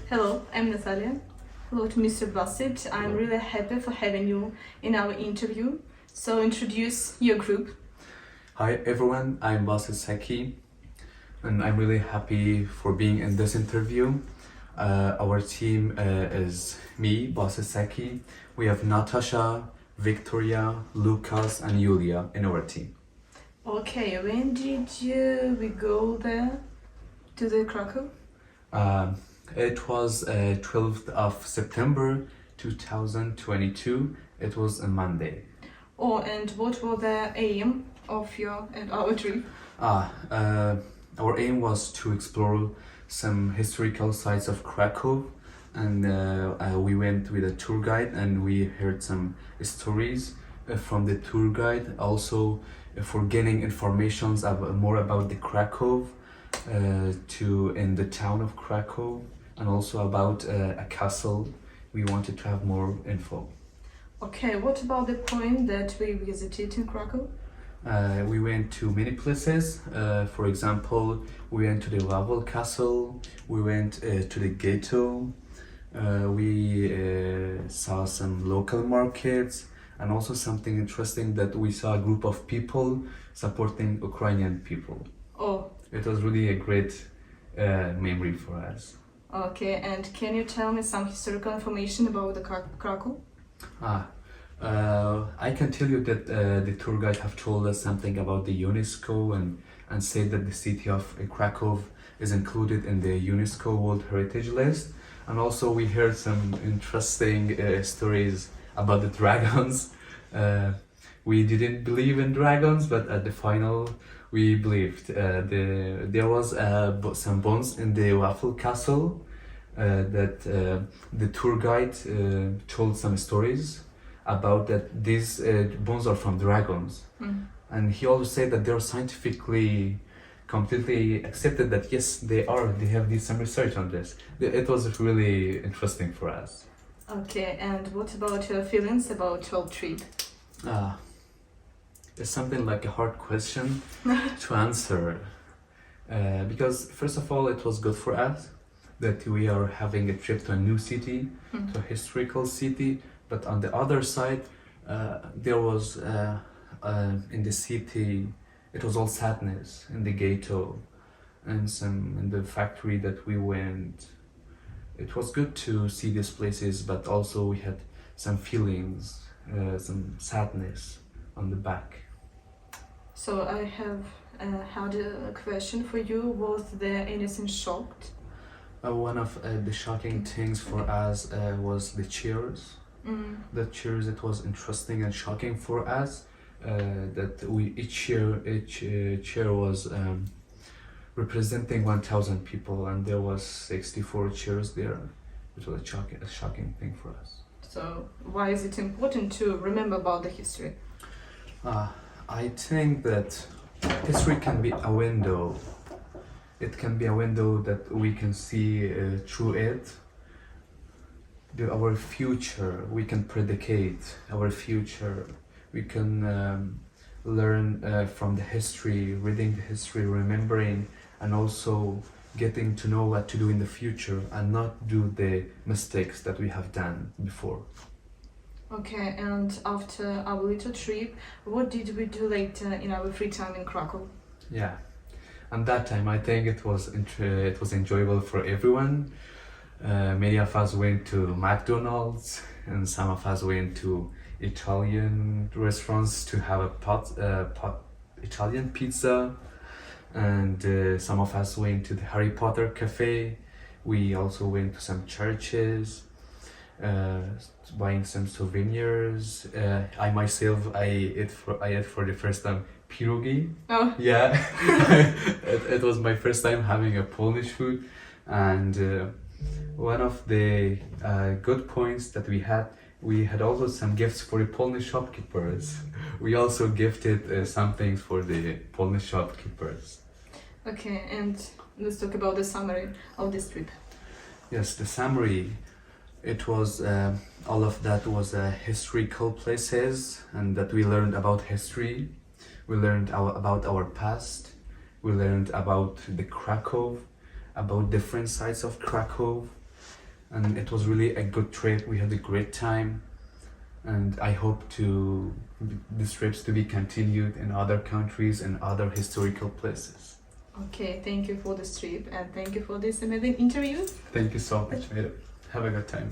Hello, I'm Natalia. Hello to Mr. Bassett. I'm really happy for having you in our interview. So introduce your group. Hi everyone, I'm Basit Seki and I'm really happy for being in this interview. Our team is me, Basit Seki. We have Natasha, Victoria, Lucas and Yulia in our team. Okay, when did we go there to the Krakow? It was 12th of September 2022. It was a Monday. Oh, and what was the aim of your and our trip? Our aim was to explore some historical sites of Krakow, and we went with a tour guide and we heard some stories from the tour guide. Also, for gaining informations more about the Krakow, in the town of Krakow, and also about a castle. We wanted to have more info. Okay, what about the point that we visited in Krakow? We went to many places. For example, we went to the Wawel Castle, we went to the ghetto, we saw some local markets, and also something interesting that we saw a group of people supporting Ukrainian people. Oh, It was really a great memory for us. okay, and can you tell me some historical information about the Krakow? I can tell you that the tour guide have told us something about the UNESCO and said that the city of Krakow is included in the UNESCO World Heritage List. And also we heard some interesting stories about the dragons. We didn't believe in dragons, but at the final we believed. There was some bones in the Waffle Castle that the tour guide told some stories about that these bones are from dragons. And he also said that they're scientifically completely accepted that yes, they have did some research on this. It was really interesting for us. Okay, and what about your feelings about your trip? It's something like a hard question to answer because first of all it was good for us that we are having a trip to a new city, to a historical city, but on the other side there was in the city it was all sadness in the ghetto and some in the factory that we went. It was good to see these places, but also we had some feelings, some sadness on the back. So I have had a question for you. Was there anything shocked? One of the shocking things for us was the chairs. The chairs, it was interesting and shocking for us that each chair was representing 1,000 people, and there was 64 chairs there. It was a shocking thing for us. So why is it important to remember about the history? I think that history can be a window. It can be a window that we can see through it. Our future, we can predicate our future. We can learn from the history, reading the history, remembering, and also getting to know what to do in the future and not do the mistakes that we have done before. Okay, and after our little trip, what did we do later in our free time in Krakow? Yeah, and that time I think it was enjoyable for everyone. Many of us went to McDonald's and some of us went to Italian restaurants to have a Italian pizza, and some of us went to the Harry Potter cafe. We also went to some churches, buying some souvenirs. I myself, I ate for the first time pierogi. Oh, Yeah, it was my first time having a Polish food, and one of the good points that we had also some gifts for the Polish shopkeepers. We also gifted some things for the Polish shopkeepers. okay, and let's talk about the summary of this trip. Yes, the summary. It was all of that was historical places, and that we learned about history. We learned about our past. We learned about the Krakow, about different sides of Krakow, and it was really a good trip. We had a great time, and I hope to these trips to be continued in other countries and other historical places. Okay, thank you for this trip and thank you for this amazing interview. Thank you so much, Mira. Have a good time.